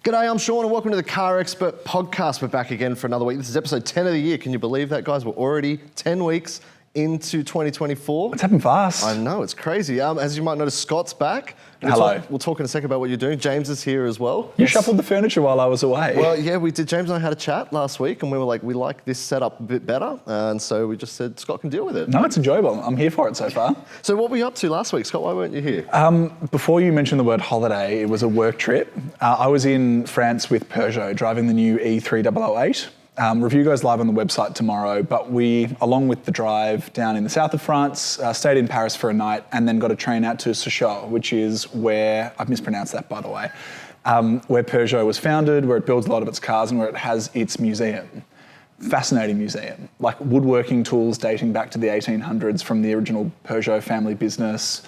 G'day, I'm Sean and welcome to the CarExpert Podcast. We're back again for another week. This is episode 10 of the year. Can you believe that, guys? We're already 10 weeks into 2024. It's happened fast. I know, it's crazy. As you might notice, Scott's back. Hello. We'll talk in a second about what you're doing. James is here as well. You shuffled the furniture while I was away. Well, yeah, we did. James and I had a chat last week and we were like, we like this setup a bit better. And so we just said, Scott can deal with it. No, it's enjoyable. I'm here for it so far. So what were you up to last week, Scott? Why weren't you here? Before you mentioned the word holiday, it was a work trip. I was in France with Peugeot, driving the new E3008. Review goes live on the website tomorrow, but we, along with the drive down in the south of France, stayed in Paris for a night and then got a train out to Sochaux, which is where, I've mispronounced that by the way, where Peugeot was founded, where it builds a lot of its cars and where it has its museum. Fascinating museum, like woodworking tools dating back to the 1800s from the original Peugeot family business.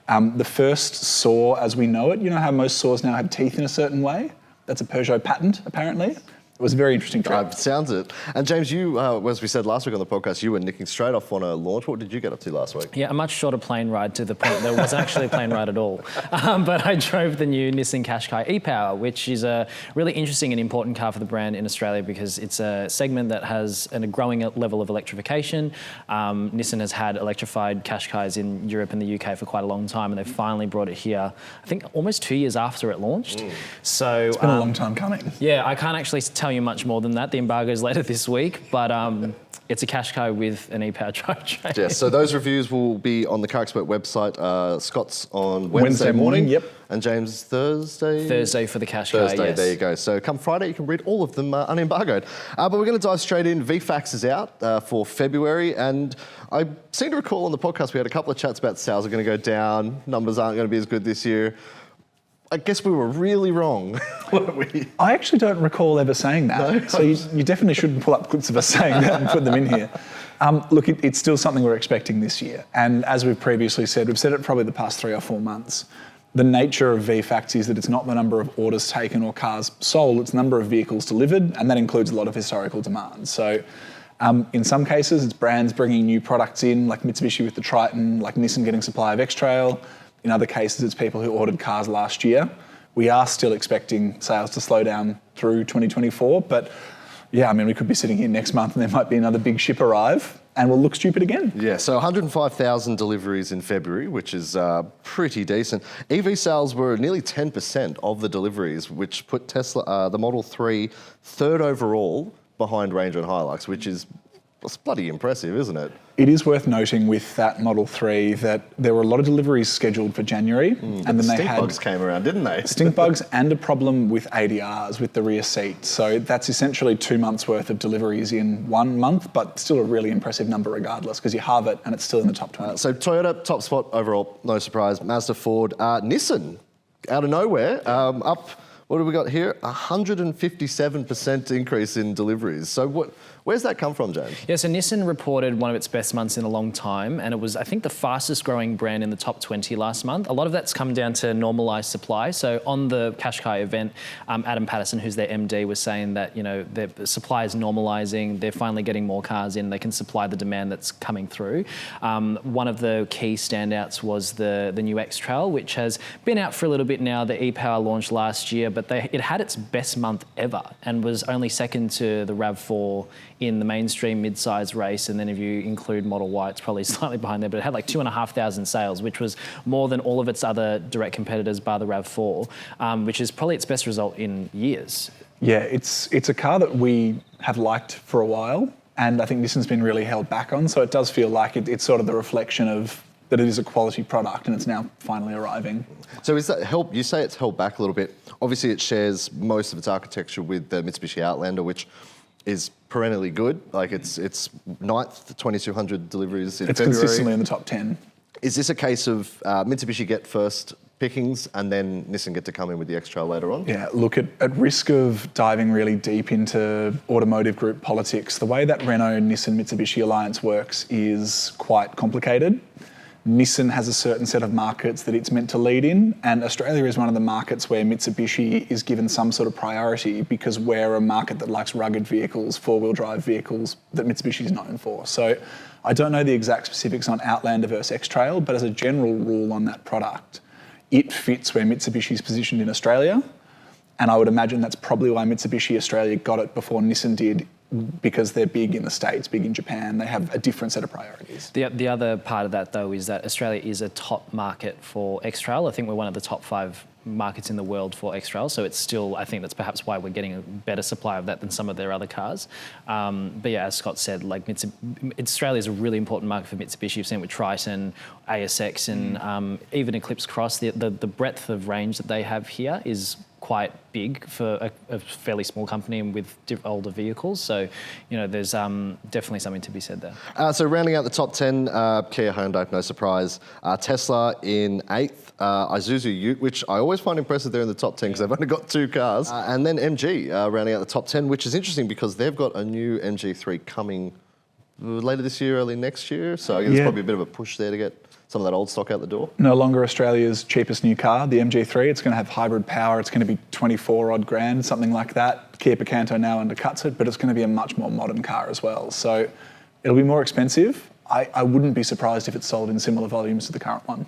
The first saw as we know it, you know how most saws now have teeth in a certain way? That's a Peugeot patent, apparently. It was a very interesting trip. Sounds it. And James, you, as we said last week on the podcast, you were nicking straight off on a launch. What did you get up to last week? Yeah, a much shorter plane ride to the point there wasn't actually a plane ride at all. But I drove the new Nissan Qashqai e-Power, which is a really interesting and important car for the brand in Australia because it's a segment that has a growing level of electrification. Nissan has had electrified Qashqais in Europe and the UK for quite a long time, and they've finally brought it here, I think almost 2 years after it launched. So it's been a long time coming. Yeah, I can't actually tell you much more than that. The embargo's later this week, but it's a Qashqai with an e-Power drivetrain. Yes, so those reviews will be on the CarExpert website. Scott's on Wednesday morning. Yep. And James Thursday? Thursday for the Qashqai, Thursday, yes. There you go. So come Friday, you can read all of them unembargoed. But we're going to dive straight in. VFacts is out for February, and I seem to recall on the podcast we had a couple of chats about sales are going to go down, numbers aren't going to be as good this year. I guess we were really wrong, weren't we? I actually don't recall ever saying that. No? So you definitely shouldn't pull up clips of us saying that and put them in here. Look, it's still something we're expecting this year. And as we've previously said, we've said it probably the past 3 or 4 months. The nature of VFacts is that it's not the number of orders taken or cars sold, it's the number of vehicles delivered, and that includes a lot of historical demand. So in some cases, it's brands bringing new products in, like Mitsubishi with the Triton, like Nissan getting supply of X-Trail. In other cases, it's people who ordered cars last year. We are still expecting sales to slow down through 2024, but yeah, I mean, we could be sitting here next month and there might be another big ship arrive and we'll look stupid again. Yeah, so 105,000 deliveries in February, which is pretty decent. EV sales were nearly 10% of the deliveries, which put Tesla, the Model 3, third overall behind Ranger and Hilux, which is bloody impressive, isn't it? It is worth noting with that Model 3 that there were a lot of deliveries scheduled for January. And then they had... Stink bugs came around, didn't they? Stink bugs and a problem with ADRs, with the rear seat. So that's essentially 2 months worth of deliveries in 1 month, but still a really impressive number regardless, because you halve it and it's still in the top 20. So Toyota, top spot overall, no surprise. Mazda, Ford, Nissan, out of nowhere, up, what have we got here? 157% increase in deliveries. So where's that come from, James? Yeah, so Nissan reported one of its best months in a long time, and it was, I think, the fastest growing brand in the top 20 last month. A lot of that's come down to normalised supply. So on the Qashqai event, Adam Patterson, who's their MD, was saying that, you know, their supply is normalising, they're finally getting more cars in, they can supply the demand that's coming through. One of the key standouts was the new X-Trail, which has been out for a little bit now. The e-Power launched last year, but it had its best month ever and was only second to the RAV4 in the mainstream mid-size race, and then if you include Model Y, it's probably slightly behind there, but it had like 2,500 sales, which was more than all of its other direct competitors bar the RAV4, which is probably its best result in years. Yeah, it's a car that we have liked for a while, and I think Nissan's been really held back on, so it does feel like it's sort of the reflection of that it is a quality product and it's now finally arriving. So is that help? You say it's held back a little bit. Obviously it shares most of its architecture with the Mitsubishi Outlander, which is perennially good. Like it's 9th, 2,200 deliveries in February. It's consistently in the top 10. Is this a case of Mitsubishi get first pickings and then Nissan get to come in with the X-Trail later on? Yeah, look, at risk of diving really deep into automotive group politics, the way that Renault-Nissan-Mitsubishi alliance works is quite complicated. Nissan has a certain set of markets that it's meant to lead in, and Australia is one of the markets where Mitsubishi is given some sort of priority because we're a market that likes rugged vehicles, four-wheel drive vehicles that Mitsubishi is known for. So I don't know the exact specifics on Outlander versus X-Trail, but as a general rule on that product, it fits where Mitsubishi is positioned in Australia. And I would imagine that's probably why Mitsubishi Australia got it before Nissan did, because they're big in the States, big in Japan. They have a different set of priorities. The other part of that, though, is that Australia is a top market for X-Trail. I think we're one of the top 5 markets in the world for X-Trail, so it's still, I think that's perhaps why we're getting a better supply of that than some of their other cars. But yeah, as Scott said, like Australia is a really important market for Mitsubishi. You've seen it with Triton, ASX, and even Eclipse Cross. The breadth of range that they have here is quite big for a fairly small company and with older vehicles. So, there's definitely something to be said there. So rounding out the top 10, Kia, Hyundai, no surprise. Tesla in 8th. Isuzu Ute, which I always find impressive they're in the top 10 because they've only got 2 cars. And then MG rounding out the top 10, which is interesting because they've got a new MG3 coming later this year, early next year. So I guess there's probably a bit of a push there to get some of that old stock out the door. No longer Australia's cheapest new car, the MG3. It's going to have hybrid power. It's going to be 24 odd grand, something like that. Kia Picanto now undercuts it, but it's going to be a much more modern car as well. So it'll be more expensive. I wouldn't be surprised if it's sold in similar volumes to the current one.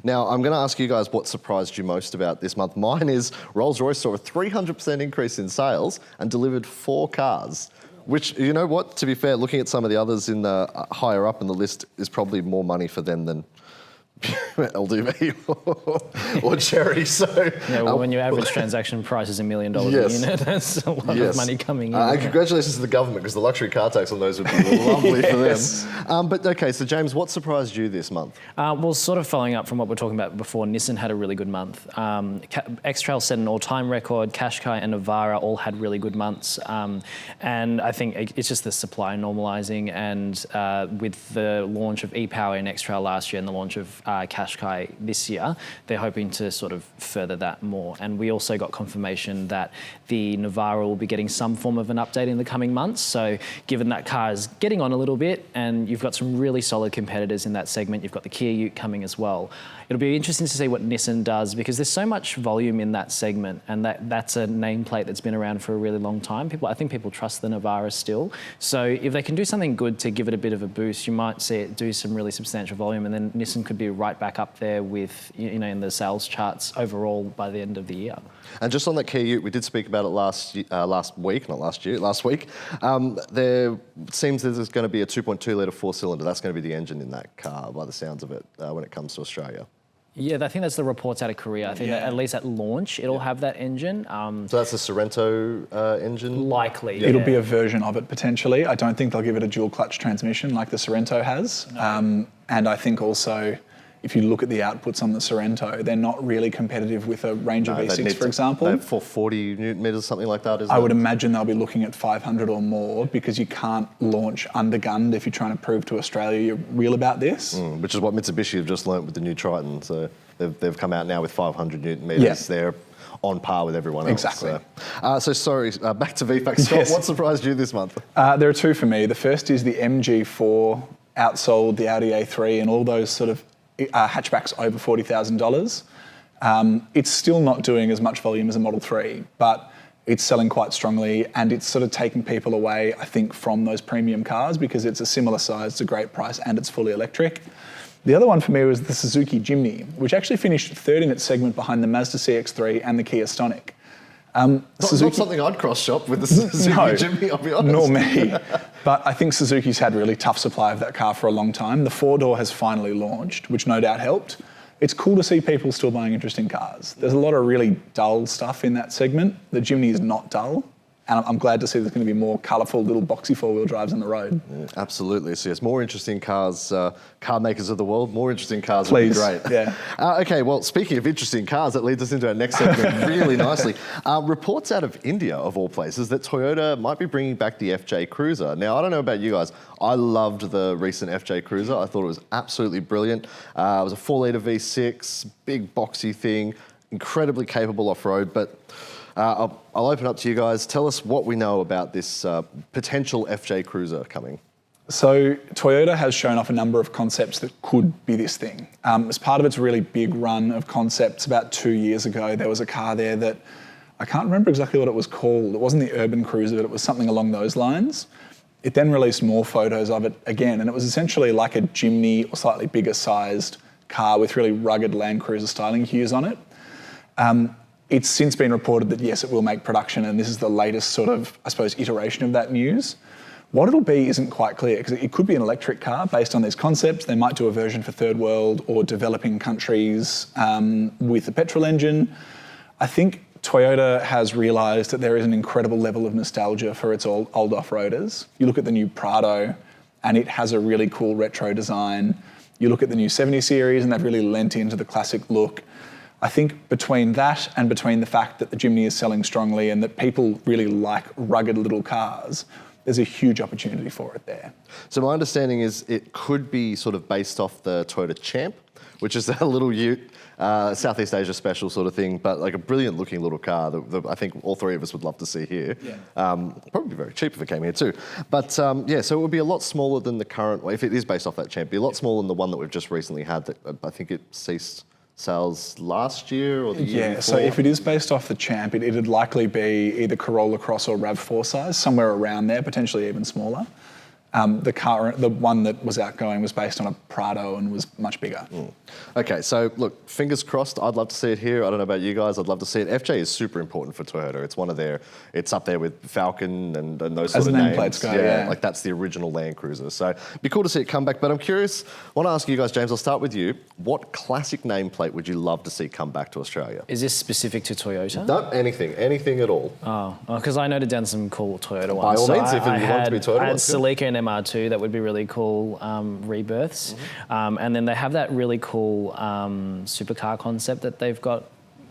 Now, I'm going to ask you guys what surprised you most about this month. Mine is Rolls-Royce saw a 300% increase in sales and delivered 4 cars. Which, you know what, to be fair, looking at some of the others in the higher up in the list is probably more money for them than LDV or Cherry. So when your average transaction price is $1 million a unit, that's a lot of money coming in. And congratulations to the government, because the luxury car tax on those would be lovely for them. But okay, so James, what surprised you this month? Well, sort of following up from what we were talking about before, Nissan had a really good month. X-Trail set an all-time record. Qashqai and Navara all had really good months. And I think it's just the supply normalising, and with the launch of e-Power in X-Trail last year and the launch of Qashqai this year, they're hoping to sort of further that more. And we also got confirmation that the Navara will be getting some form of an update in the coming months. So given that car is getting on a little bit and you've got some really solid competitors in that segment, you've got the Kia Ute coming as well. It'll be interesting to see what Nissan does, because there's so much volume in that segment, and that's a nameplate that's been around for a really long time. I think people trust the Navara still. So if they can do something good to give it a bit of a boost, you might see it do some really substantial volume, and then Nissan could be right back up there with, in the sales charts overall by the end of the year. And just on that Kia Ute, we did speak about it last week. There seems there's going to be a 2.2 litre 4-cylinder. That's going to be the engine in that car, by the sounds of it, when it comes to Australia. Yeah, I think that's the reports out of Korea. I think that at least at launch, it'll have that engine. So that's the Sorento engine? Likely. Yeah. It'll be a version of it potentially. I don't think they'll give it a dual clutch transmission like the Sorento has. No. And I think also, if you look at the outputs on the Sorento, they're not really competitive with a Ranger V6, for example. They have 440 newton metres, something like that, isn't it? I would imagine they'll be looking at 500 or more, because you can't launch undergunned if you're trying to prove to Australia you're real about this. Which is what Mitsubishi have just learnt with the new Triton. So they've come out now with 500 newton metres. Yeah. They're on par with everyone else. Exactly. So sorry, back to VFacts. Scott, what surprised you this month? There are 2 for me. The first is the MG4 outsold the Audi A3 and all those sort of hatchbacks over $40,000. It's still not doing as much volume as a Model 3, but it's selling quite strongly, and it's sort of taking people away, I think, from those premium cars, because it's a similar size, it's a great price, and it's fully electric. The other one for me was the Suzuki Jimny, which actually finished 3rd in its segment behind the Mazda CX-3 and the Kia Stonic. Not something I'd cross-shop with the Suzuki Jimny, I'll be honest. Nor me. But I think Suzuki's had really tough supply of that car for a long time. The 4-door has finally launched, which no doubt helped. It's cool to see people still buying interesting cars. There's a lot of really dull stuff in that segment. The Jimny is not dull. And I'm glad to see there's going to be more colourful little boxy 4-wheel drives on the road. Yeah, absolutely. So yes, more interesting cars, car makers of the world, more interesting cars would be great. Yeah. Okay, well, speaking of interesting cars, that leads us into our next segment really nicely. Reports out of India, of all places, that Toyota might be bringing back the FJ Cruiser. Now, I don't know about you guys. I loved the recent FJ Cruiser. I thought it was absolutely brilliant. It was a 4-litre V6, big boxy thing, incredibly capable off-road, but I'll open up to you guys. Tell us what we know about this potential FJ Cruiser coming. So Toyota has shown off a number of concepts that could be this thing. As part of its really big run of concepts about 2 years ago, there was a car there that I can't remember exactly what it was called. It wasn't the Urban Cruiser, but it was something along those lines. It then released more photos of it again, and it was essentially like a Jimny or slightly bigger sized car with really rugged Land Cruiser styling hues on it. It's since been reported that yes, it will make production, and this is the latest sort of, I suppose, iteration of that news. What it'll be isn't quite clear, because it could be an electric car based on these concepts. They might do a version for third world or developing countries with a petrol engine. I think Toyota has realised that there is an incredible level of nostalgia for its old off-roaders. You look at the new Prado, and it has a really cool retro design. You look at the new 70 series, and they've really lent into the classic look. I think between that and between the fact that the Jimny is selling strongly and that people really like rugged little cars, there's a huge opportunity for it there. So my understanding is it could be sort of based off the Toyota Champ, which is a little ute, Southeast Asia special sort of thing, but like a brilliant looking little car that I think all three of us would love to see here. Yeah. Probably be very cheap if it came here too. But yeah, so it would be a lot smaller than the current, if it is based off that Champ, it'd be a lot smaller than the one that we've just recently had that I think it ceased sales last year or the year before? So if it is based off the Champ, it'd likely be either Corolla Cross or RAV4 size, somewhere around there, potentially even smaller. The one that was outgoing was based on a Prado and was much bigger. Okay, so look, fingers crossed. I'd love to see it here. I don't know about you guys. I'd love to see it. FJ is super important for Toyota. It's one of their. It's up there with Falcon and those sort of names. As nameplates go, yeah. Like that's the original Land Cruiser. So it'd be cool to see it come back. But I'm curious. I want to ask you guys, James. I'll start with you. What classic nameplate would you love to see come back to Australia? Is this specific to Toyota? No, anything at all. Oh, because I noted down some cool Toyota ones. By all means, if you want it to be Toyota I had ones, Celica and MR2, that would be really cool rebirths. And then they have that really cool supercar concept that they've got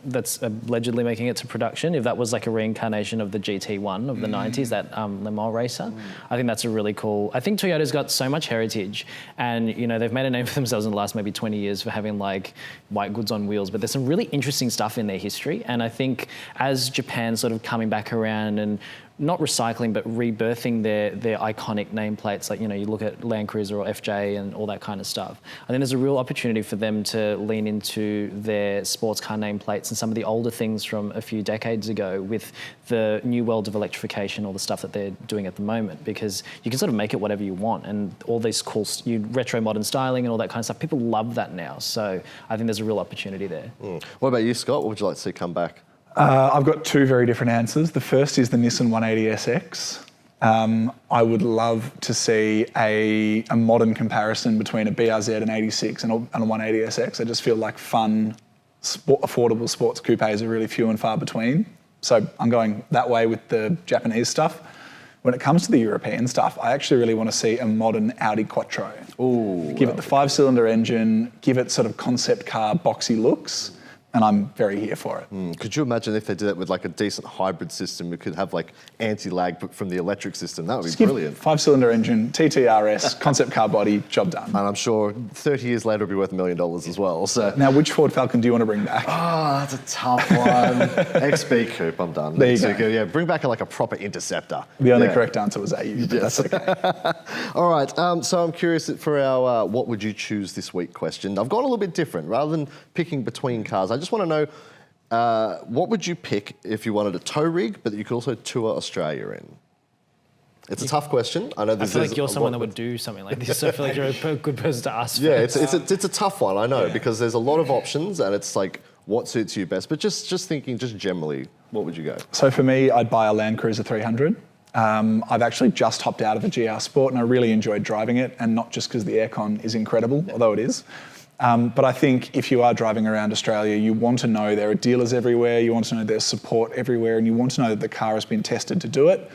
that's allegedly making it to production. If that was like a reincarnation of the GT1 of the 90s, that Le Mans racer, I think that's a really cool. I think Toyota's got so much heritage, and you know they've made a name for themselves in the last maybe 20 years for having like white goods on wheels. But there's some really interesting stuff in their history, and I think as Japan's sort of coming back around and not recycling, but rebirthing their iconic nameplates. Like, you know, you look at Land Cruiser or FJ and all that kind of stuff. I think there's a real opportunity for them to lean into their sports car nameplates and some of the older things from a few decades ago with the new world of electrification, all the stuff that they're doing at the moment, because you can sort of make it whatever you want, and all this cool retro modern styling and all that kind of stuff. People love that now. So I think there's a real opportunity there. What about you, Scott? What would you like to see come back? I've got two very different answers. The first is the Nissan 180SX. I would love to see a modern comparison between a BRZ and 86 and a 180SX. I just feel like fun, affordable sports coupes are really few and far between. So I'm going that way with the Japanese stuff. When it comes to the European stuff, I actually really want to see a modern Audi Quattro. Give it the 5-cylinder engine, give it sort of concept car boxy looks, and I'm very here for it. Could you imagine if they did it with like a decent hybrid system? It could have like anti-lag from the electric system. That would be brilliant. 5-cylinder engine, TTRS, concept car body, job done. And I'm sure 30 years later it'll be worth $1 million as well. So now, which Ford Falcon do you want to bring back? Oh, that's a tough one. XB Coupe, I'm done. There you go. Yeah, bring back like a proper Interceptor. The only correct answer was AU, but that's okay. All right, so I'm curious for our what would you choose this week question. I've gone a little bit different. Rather than picking between cars, I just want to know what would you pick if you wanted a tow rig, but that you could also tour Australia in? It's a tough question. I know. I feel like you're someone that would do something like this. So I feel like you're a good person to ask. Yeah, it's a tough one. I know because there's a lot of options, and it's like what suits you best. But just thinking, just generally, what would you go? So for me, I'd buy a Land Cruiser 300. I've actually just hopped out of a GR Sport, and I really enjoyed driving it, and not just because the aircon is incredible, although it is. But I think if you are driving around Australia, you want to know there are dealers everywhere, you want to know there's support everywhere, and you want to know that the car has been tested to do it.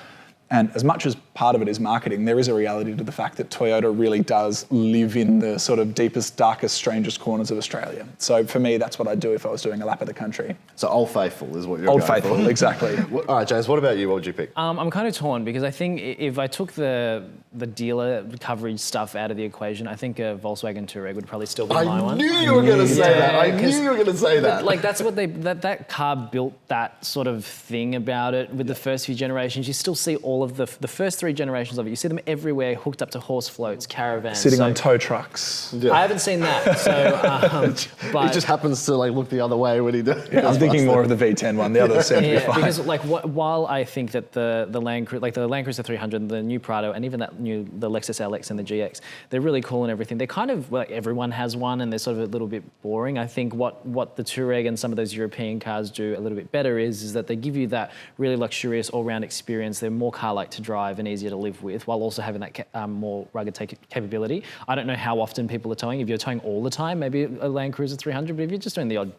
And as much as part of it is marketing, there is a reality to the fact that Toyota really does live in the sort of deepest, darkest, strangest corners of Australia. So for me, that's what I'd do if I was doing a lap of the country. So Old Faithful is what you're Old going Faithful, for. exactly. All right, James, what about you? What would you pick? I'm kind of torn because I think if I took the dealer coverage stuff out of the equation, I think a Volkswagen Touareg would probably still be my one. I knew you were going to say that. I knew you were going to say that. Like that's what that car built that sort of thing about it with the first few generations. You still see all all of the first 3 generations of it. You see them everywhere, hooked up to horse floats, caravans. Sitting on tow trucks. Yeah. I haven't seen that. So, but He just happens to like look the other way when he does. Yeah, I'm thinking more of the V10 one. The other sound to be fine. because like while I think that the Land Cruiser 300, the new Prado, and even the Lexus LX and the GX, they're really cool and everything. They're kind of like everyone has one, and they're sort of a little bit boring. I think what the Touareg and some of those European cars do a little bit better is that they give you that really luxurious all-round experience. They're more car-like to drive and easier to live with, while also having that more rugged capability. I don't know how often people are towing. If you're towing all the time, maybe a Land Cruiser 300. But if you're just doing the odd,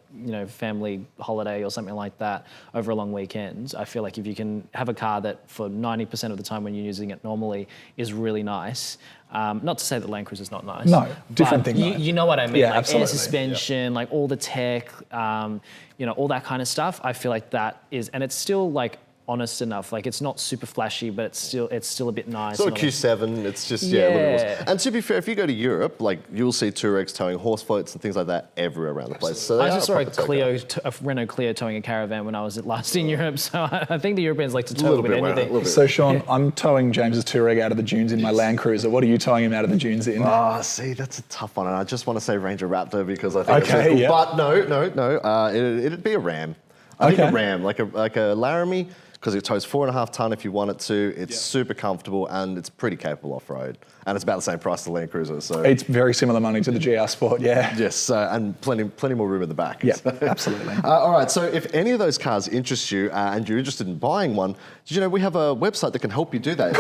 family holiday or something like that over a long weekend, I feel like if you can have a car that for 90% of the time when you're using it normally is really nice. Not to say that Land Cruiser's not nice. No, different thing. You know what I mean? Yeah, like absolutely. air suspension, like all the tech, all that kind of stuff. I feel like that is, and it's still like honest enough. Like it's not super flashy, but it's still a bit nice. Sort of Q7, it's just, a little more. And to be fair, if you go to Europe, like you'll see Touaregs towing horse floats and things like that everywhere around the place. So I just saw a Renault Clio towing a caravan when I was last in Europe, so I think the Europeans like to tow with anything. So Sean, I'm towing James's Touareg out of the dunes in my Land Cruiser. What are you towing him out of the dunes in? See, that's a tough one, and I just want to say Ranger Raptor because I think Okay, it's cool. yeah. But no, it'd be a Ram. I think a Ram, like a Laramie, because it tows 4.5 ton if you want it to. It's super comfortable and it's pretty capable off-road. And it's about the same price as the Land Cruiser. So It's very similar money to the GR Sport, yeah. yes, and plenty more room in the back. Yeah, absolutely. All right, so if any of those cars interest you and you're interested in buying one, did you know we have a website that can help you do that?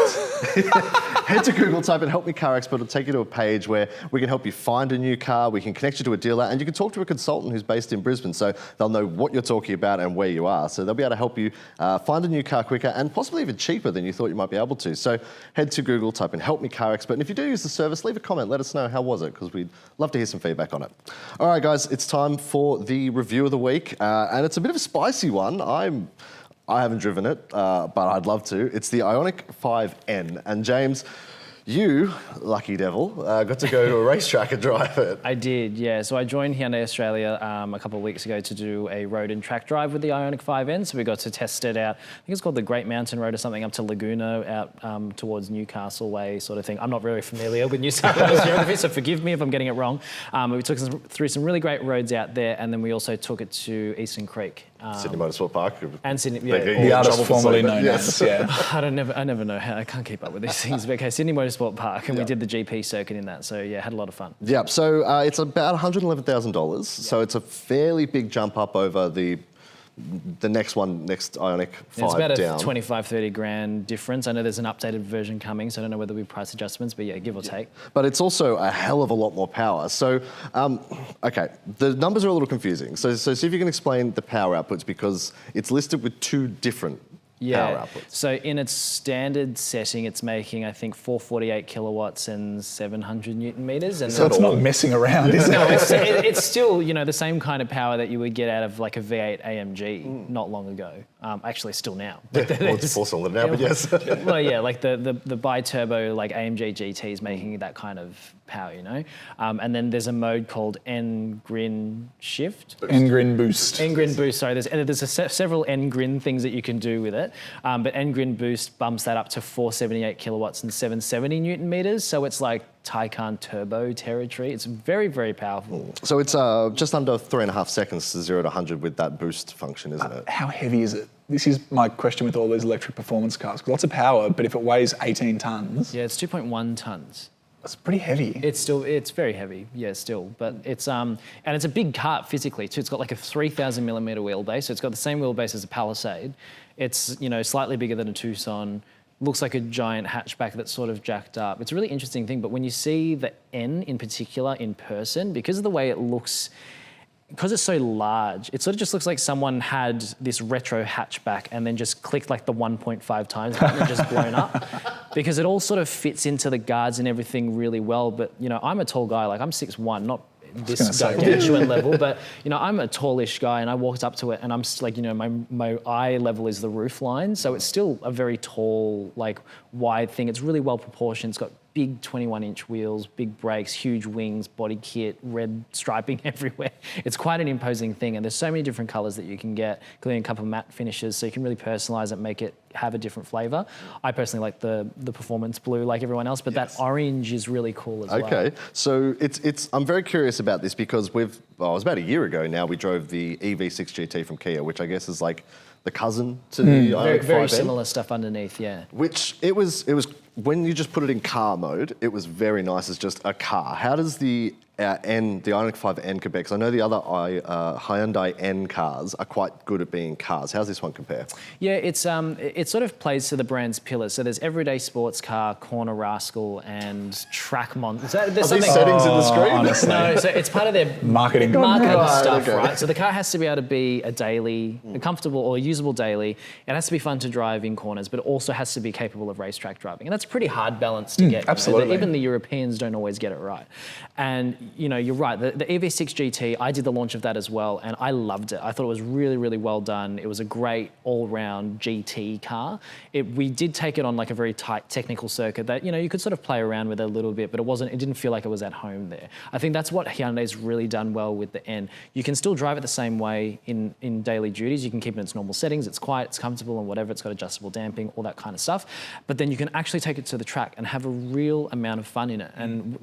Head to Google, type in Help Me Car Expert. It'll take you to a page where we can help you find a new car, we can connect you to a dealer, and you can talk to a consultant who's based in Brisbane, so they'll know what you're talking about and where you are. So they'll be able to help you find a new car quicker and possibly even cheaper than you thought you might be able to. So head to Google, type in Help Me Car Expert, and if you do use the service, leave a comment. Let us know how was it, because we'd love to hear some feedback on it. All right, guys, it's time for the review of the week, and it's a bit of a spicy one. I haven't driven it, but I'd love to. It's the Ioniq 5N, and James, you, lucky devil, got to go to a racetrack and drive it. I did, yeah. So I joined Hyundai Australia a couple of weeks ago to do a road and track drive with the Ioniq 5N. So we got to test it out. I think it's called the Great Mountain Road or something, up to Laguna, out towards Newcastle way sort of thing. I'm not very familiar with New South Wales geography, so forgive me if I'm getting it wrong. We took through some really great roads out there, and then we also took it to Eastern Creek. Sydney Motorsport Park. And Sydney, The artist formerly known as, yeah. I never know how, I can't keep up with these things. But okay, Sydney Motorsport Park, and we did the GP circuit in that. So yeah, had a lot of fun. Yeah, so it's about $111,000. So it's a fairly big jump up over the next Ioniq 5 it's about down. a 25-30 grand difference. I know there's an updated version coming, so I don't know whether we price adjustments, but yeah, give or take. But it's also a hell of a lot more power. So, okay, the numbers are a little confusing. So see if you can explain the power outputs, because it's listed with 2 different power outputs. So in its standard setting, it's making, I think, 448 kilowatts and 700 newton meters. And So it's not messing around, is it? no, it's still, the same kind of power that you would get out of like a V8 AMG not long ago. Actually, still now. Well, it's 4-cylinder now, but yes. Well, yeah, like the bi-turbo like AMG GT is making that kind of power, And then there's a mode called N-Grin Shift. N-Grin Boost. N-Grin Boost, sorry. There's several N-Grin things that you can do with it. But N-Grin Boost bumps that up to 478 kilowatts and 770 newton meters. So it's like Taycan Turbo territory. It's very, very powerful. So it's just under 3.5 seconds to 0 to 100 with that boost function, isn't it? How heavy is it? This is my question with all these electric performance cars. Lots of power, but if it weighs 18 tonnes... Yeah, it's 2.1 tonnes. That's pretty heavy. It's very heavy, yeah, still. But it's, and it's a big car physically too. It's got like a 3,000 millimetre wheelbase, so it's got the same wheelbase as a Palisade. It's, slightly bigger than a Tucson. Looks like a giant hatchback that's sort of jacked up. It's a really interesting thing, but when you see the N in particular in person, because of the way it looks, because it's so large, it sort of just looks like someone had this retro hatchback and then just clicked like the 1.5 times button and just blown up. Because it all sort of fits into the guards and everything really well. But, I'm a tall guy, like I'm 6'1", not this gargantuan level, but I'm a tallish guy, and I walked up to it and I'm like, my eye level is the roof line, so it's still a very tall, like wide thing. It's really well proportioned. It's got big 21-inch wheels, big brakes, huge wings, body kit, red striping everywhere. It's quite an imposing thing, and there's so many different colours that you can get, including a couple of matte finishes, so you can really personalise it, make it have a different flavour. I personally like the performance blue like everyone else, but that orange is really cool as well. Okay, so I'm very curious about this because it was about a year ago now, we drove the EV6 GT from Kia, which I guess is like the cousin to the Ioniq 5N. Very similar stuff underneath, yeah. Which it was when you just put it in car mode, it was very nice as just a car. How does the Ioniq 5N compare? Because I know the other Hyundai N cars are quite good at being cars. How's this one compare? Yeah, it sort of plays to the brand's pillars. So there's everyday sports car, corner rascal, and track monster. Are these settings in the screen? Honestly. No, so it's part of their marketing stuff, okay. right? So the car has to be able to be a daily, a comfortable or usable daily. It has to be fun to drive in corners, but it also has to be capable of racetrack driving. And that's a pretty hard balance to get. Absolutely. Even the Europeans don't always get it right. And you're right. The EV6 GT, I did the launch of that as well, and I loved it. I thought it was really, really well done. It was a great all-round GT car. We did take it on like a very tight technical circuit that you could sort of play around with it a little bit, but it didn't feel like it was at home there. I think that's what Hyundai's really done well with the N. You can still drive it the same way in daily duties. You can keep it in its normal settings. It's quiet, it's comfortable, and whatever. It's got adjustable damping, all that kind of stuff. But then you can actually take it to the track and have a real amount of fun in it. And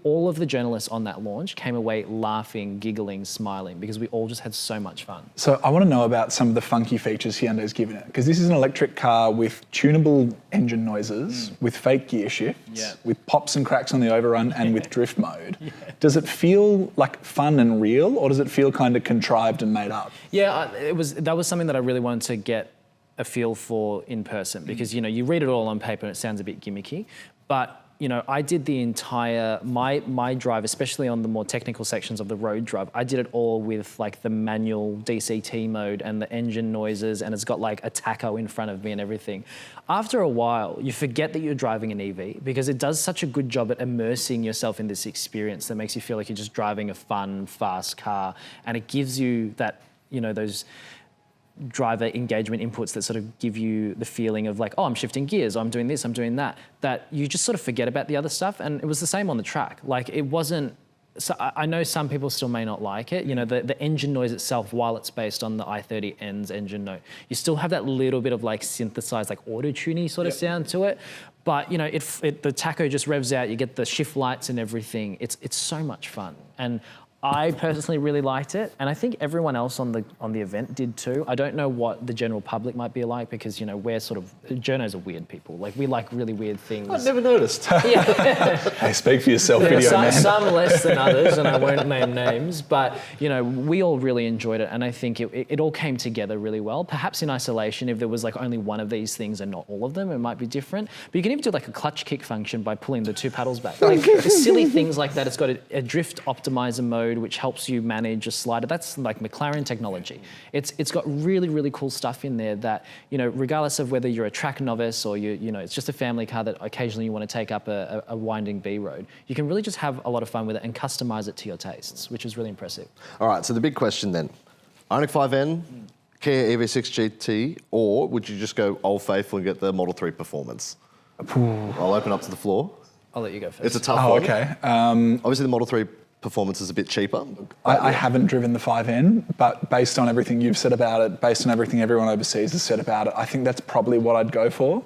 all of the journalists on that launch came away laughing, giggling, smiling, because we all just had so much fun. So I want to know about some of the funky features Hyundai's given it, because this is an electric car with tunable engine noises, with fake gear shifts, with pops and cracks on the overrun, and with drift mode. Does it feel like fun and real, or does it feel kind of contrived and made up? Yeah, that was something that I really wanted to get a feel for in person, because you read it all on paper and it sounds a bit gimmicky, but I did the entire, my drive, especially on the more technical sections of the road drive, I did it all with like the manual DCT mode and the engine noises, and it's got like a tacho in front of me and everything. After a while, you forget that you're driving an EV because it does such a good job at immersing yourself in this experience that makes you feel like you're just driving a fun, fast car, and it gives you that, those driver engagement inputs that sort of give you the feeling of like, oh, I'm shifting gears, I'm doing this, I'm doing that you just sort of forget about the other stuff. And it was the same on the track. Like it wasn't, so I know some people still may not like it. The engine noise itself, while it's based on the i30N's engine note, you still have that little bit of like synthesized, like auto-tuney sort of sound to it. But the tacho just revs out, you get the shift lights and everything. It's so much fun. And I personally really liked it, and I think everyone else on the event did too. I don't know what the general public might be like because we're sort of journos are weird people. Like we like really weird things. I've never noticed. Hey, speak for yourself, video man. Some less than others, and I won't name names. But we all really enjoyed it, and I think it all came together really well. Perhaps in isolation, if there was like only one of these things and not all of them, it might be different. But you can even do like a clutch kick function by pulling the two paddles back. Like silly things like that. It's got a drift optimizer mode, which helps you manage a slider. That's like McLaren technology. It's got really, really cool stuff in there that, regardless of whether you're a track novice or it's just a family car that occasionally you want to take up a winding B road, you can really just have a lot of fun with it and customize it to your tastes, which is really impressive. All right, so the big question then, Ioniq 5N, Kia EV6 GT, or would you just go old faithful and get the Model 3 Performance? I'll open up to the floor. I'll let you go first. It's a tough one. Okay. Obviously the Model 3 Performance is a bit cheaper. I haven't driven the 5N, but based on everything you've said about it, based on everything everyone overseas has said about it, I think that's probably what I'd go for.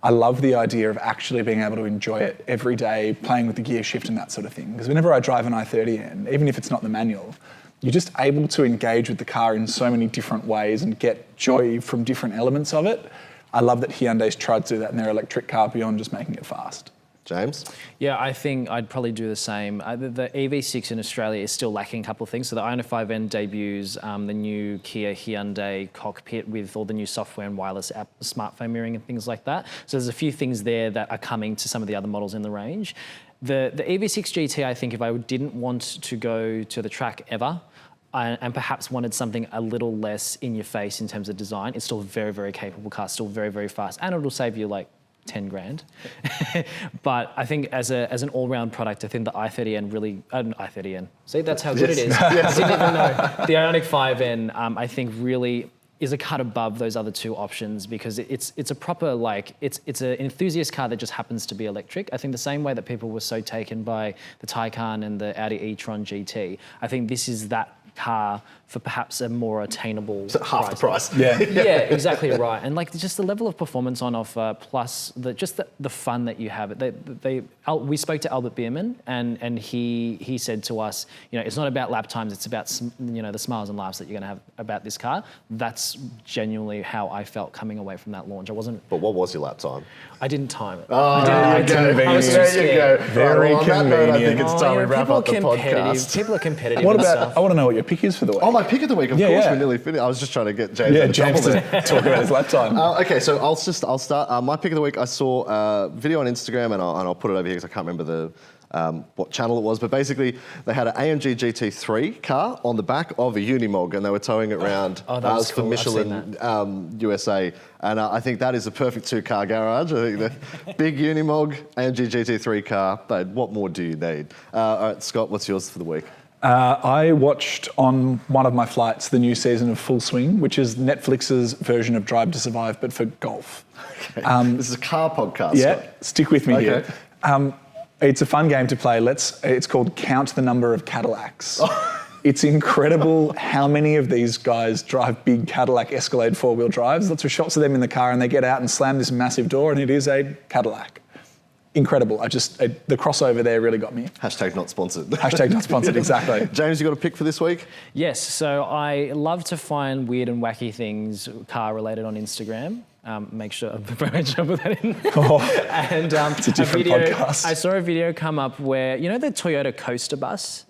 I love the idea of actually being able to enjoy it every day, playing with the gear shift and that sort of thing. Because whenever I drive an i30N, even if it's not the manual, you're just able to engage with the car in so many different ways and get joy from different elements of it. I love that Hyundai's tried to do that in their electric car beyond just making it fast. James? Yeah, I think I'd probably do the same. The EV6 in Australia is still lacking a couple of things. So the Ioniq 5N debuts the new Kia Hyundai cockpit with all the new software and wireless app, smartphone mirroring and things like that. So there's a few things there that are coming to some of the other models in the range. The EV6 GT, I think if I didn't want to go to the track ever, and perhaps wanted something a little less in your face in terms of design, it's still a very, very capable car, still very, very fast, and it'll save you like 10 grand. But I think as an all-round product, I think the i30N really, i30N, see, that's how good it is. I didn't even know. The Ioniq 5N, I think really is a cut above those other two options because it's a proper, like, it's an enthusiast car that just happens to be electric. I think the same way that people were so taken by the Taycan and the Audi e-tron GT, I think this is that car for perhaps a more attainable half the price. Yeah. Yeah, exactly right. And like just the level of performance on offer, plus the fun that you have. We spoke to Albert Bierman, and he said to us, it's not about lap times, it's about the smiles and laughs that you're going to have about this car. That's genuinely how I felt coming away from that launch. But what was your lap time? I didn't time it. Oh, I was too there you scared. go. Very on that note, I think convenient. it's time we wrap up the podcast. People are competitive. What and about? stuff. I want to know what your pick is for the week. Oh, my pick of the week. Of Yeah, course, yeah. we nearly finished. I was just trying to get James. Yeah, out of James trouble to there. talk about his lap time. Okay, so I'll start. My pick of the week. I saw a video on Instagram, and I'll put it over here because I can't remember what channel it was, but basically they had an AMG GT3 car on the back of a Unimog, and they were towing it around that was for cool. I've seen Michelin USA, and I think that is a perfect two-car garage. I think the big Unimog AMG GT3 car. But what more do you need? All right, Scott, what's yours for the week? I watched on one of my flights the new season of Full Swing, which is Netflix's version of Drive to Survive, but for golf. Okay. This is a car podcast. Yeah, Scott. stick with me Okay. here. It's a fun game to play. It's called Count the Number of Cadillacs. It's incredible how many of these guys drive big Cadillac Escalade four-wheel drives. Lots of shots of them in the car, and they get out and slam this massive door, and it is a Cadillac. Incredible. The crossover there really got me. Hashtag not sponsored. Hashtag not sponsored, exactly. James, you got a pick for this week? Yes, so I love to find weird and wacky things car-related on Instagram. Make sure I put that in. And it's a different podcast. I saw a video come up where, the Toyota Coaster bus?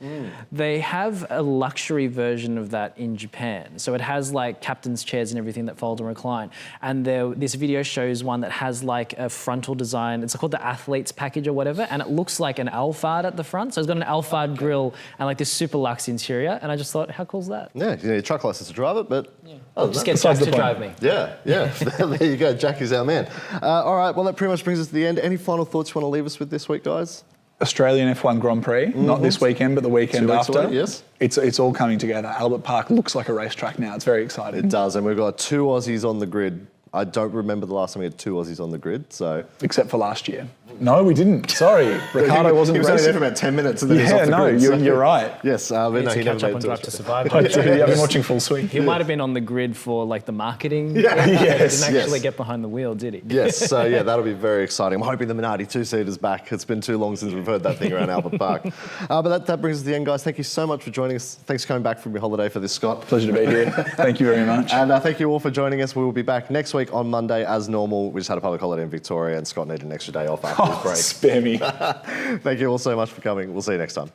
They have a luxury version of that in Japan. So it has like captain's chairs and everything that fold and recline. And this video shows one that has like a frontal design. It's called the athlete's package or whatever. And it looks like an Alphard at the front. So it's got an Alphard grille and like this super luxe interior. And I just thought, how cool is that? Yeah, you need a truck license to drive it, but... I'll just get Jack to drive me. Yeah. There you go. Jack is our man. All right, well, that pretty much brings us to the end. Any final thoughts you want to leave us with this week, guys? Australian F1 Grand Prix, not this weekend, but the weekend 2 weeks after. away, yes. It's all coming together. Albert Park looks like a racetrack now. It's very exciting. It does, and we've got 2 Aussies on the grid. I don't remember the last time we had 2 Aussies on the grid, so... Except for last year. No, we didn't. Sorry. Ricardo wasn't He was only there racing. for about 10 minutes and then he was off the grid. You're right. Yes, but no, he never Catch up made on it to Drive to Australia. Survive. I've been watching Full Swing. He might have been on the grid for like the marketing. Yeah. He Yes, didn't actually get behind the wheel, did he? Yes, so yeah, that'll be very exciting. I'm hoping the Minardi 2-seater's back. It's been too long since we've heard that thing around Albert Park. But that brings us to the end, guys. Thank you so much for joining us. Thanks for coming back from your holiday for this, Scott. Pleasure to be here. Thank you very much. And thank you all for joining us. We will be back next week on Monday as normal. We just had a public holiday in Victoria and Scott needed an extra day off after his break. Spare me. Thank you all so much for coming. We'll see you next time.